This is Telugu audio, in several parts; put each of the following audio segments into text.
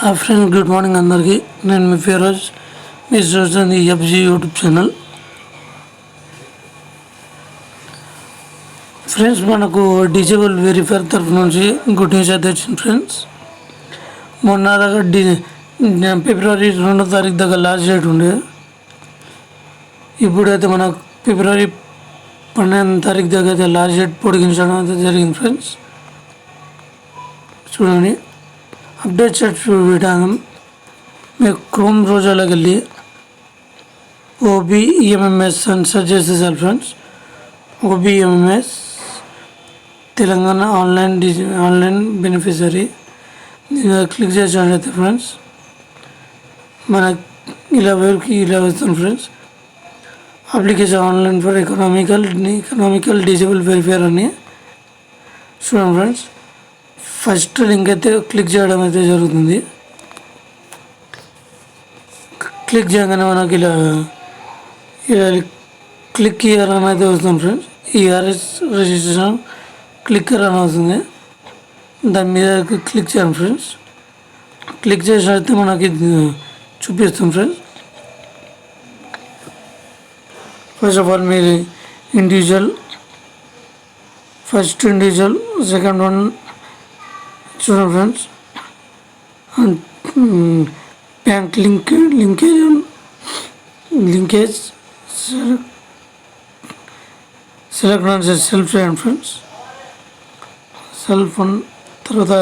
ఫ్రెండ్స్ గుడ్ మార్నింగ్ అందరికీ. నేను మీ ఫిరోజ్, మీరు చూస్తుంది ఎఫ్జీ యూట్యూబ్ ఛానల్. ఫ్రెండ్స్, మనకు డిజేబుల్ వెరిఫైర్ తరఫు నుంచి గుడ్ న్యూస్ అయితే వచ్చింది ఫ్రెండ్స్. మొన్న దాకా ఫిబ్రవరి 2వ తారీఖు దాకా లాస్ట్ డేట్ ఉండే. ఇప్పుడైతే మన ఫిబ్రవరి 12వ తారీఖు దాకా అయితే లాస్ట్ డేట్ పొడిగించడం అయితే జరిగింది ఫ్రెండ్స్. చూడండి, అప్డేట్ విధానం. మీరు క్రోమ్ బ్రౌజర్లోకి వెళ్ళి OBEMMS అని సెర్చ్ చేసేసారు friends. OBEMMS Telangana online beneficiary దీని క్లిక్ చేసినట్లయితే ఫ్రెండ్స్ మనకి ఇలా వస్తుంది friends. Application online for economical disable verifier అని చూడండి ఫ్రెండ్స్. ఫస్ట్ లింక్ అయితే క్లిక్ చేయడం అయితే జరుగుతుంది. క్లిక్ చేయగానే మనకి ఇలా క్లిక్ ఇయర్ అని అయితే వస్తుంది ఫ్రెండ్స్. ERS రిజిస్ట్రేషన్ క్లిక్కర్ అని వస్తుంది. దాని మీద క్లిక్ చేయండి ఫ్రెండ్స్. క్లిక్ చేసినట్లయితే మనకి చూపిస్తుంది ఫ్రెండ్స్. ఫస్ట్ ఆఫ్ ఆల్ మీరు ఫస్ట్ ఇండివిజువల్, సెకండ్ వన్ చూడండి friends. Bank linkage select self చేయండి ఫ్రెండ్స్. సెల్ఫ్ తర్వాత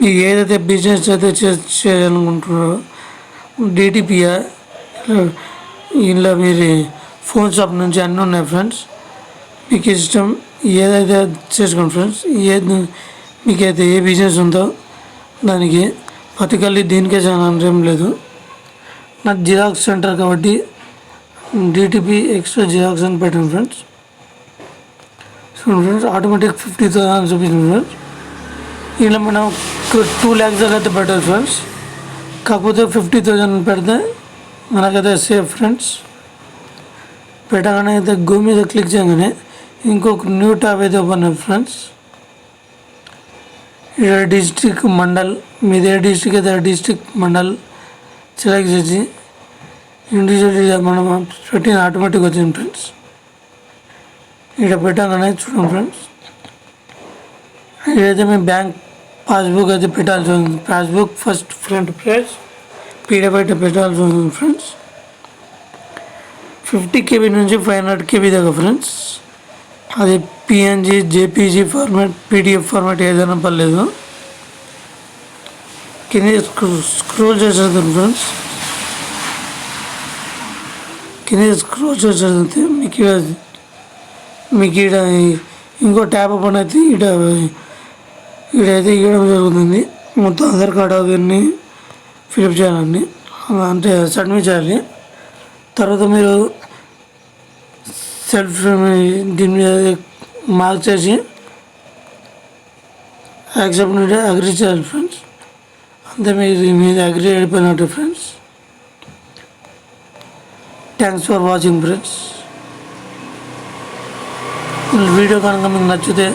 మీరు ఏదైతే బిజినెస్ అయితే చేయాలనుకుంటున్నారో DTPA ఇలా మీరు ఫోన్ షాప్ నుంచి అన్నీ ఉన్నాయి ఫ్రెండ్స్. మీకు ఇష్టం ఏదైతే చేసుకోండి ఫ్రెండ్స్. మీకైతే ఏ బిజినెస్ ఉందో దానికి పర్టికులర్లీ దీనికే చాలా ఏం లేదు. నాకు జిరాక్స్ సెంటర్ కాబట్టి DTP ఎక్స్ట్రా జిరాక్స్ అని పెట్టాను ఫ్రెండ్స్. చూడండి ఫ్రెండ్స్, ఆటోమేటిక్ 50,000 చూపించింది ఫ్రెండ్స్. ఇలా మనం 2 lakhs దాకా అయితే పెట్టాలి ఫ్రెండ్స్. కాకపోతే 50,000 పెడితే మనకైతే సేఫ్ ఫ్రెండ్స్. పెట్టగానే అయితే గో మీద క్లిక్ చేయగానే ఇంకొక న్యూ ట్యాబ్ అయితే ఓపెన్ అయ్యింది ఫ్రెండ్స్. ఇక్కడ డిస్ట్రిక్ట్ మండల్, మీది ఏ డిస్ట్రిక్ట్ అయితే డిస్ట్రిక్ట్ మండల్ సెలెక్ట్ చేసి ఇండివిజువల్ మనం పెట్టిన ఆటోమేటిక్ వచ్చింది ఫ్రెండ్స్. ఇక్కడ పెట్టగానే చూడండి ఫ్రెండ్స్, ఇదైతే మేము బ్యాంక్ పాస్బుక్ అయితే పెట్టాల్సి ఉంది. Passbook first front page PDF అయితే పెట్టాల్సి ఉంది ఫ్రెండ్స్. 50 KB నుంచి 500 KB దాకా ఫ్రెండ్స్. అది PNG, JPG format, PDF format ఏదైనా పర్లేదు. కింద స్క్రోల్ చేసేది ఫ్రెండ్స్. కింద స్క్రోల్ చేసేది మీకు ఇక్కడ ఇంకో ట్యాబ్ ఓపెన్ అయితే ఇక్కడైతే ఇవ్వడం జరుగుతుంది. మొత్తం ఆధార్ కార్డు అవన్నీ ఫిలప్ చేయాలండి, అంటే సబ్మిట్ చేయాలి. తర్వాత మీరు సెల్ఫ్ దీని మీద మార్క్ చేసి యాక్సెప్ట్ మీద అగ్రీ చేయాలి ఫ్రెండ్స్. అంతే మీద అగ్రీ అయిపోయినట్టు friends. Thanks for watching friends. Video కనుక మీకు నచ్చితే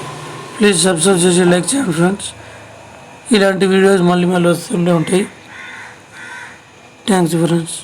ప్లీజ్ సబ్స్క్రైబ్ చేసి లైక్ చేయండి ఫ్రెండ్స్. ఇలాంటి వీడియోస్ మళ్ళీ వస్తుండే ఉంటాయి. Thanks friends.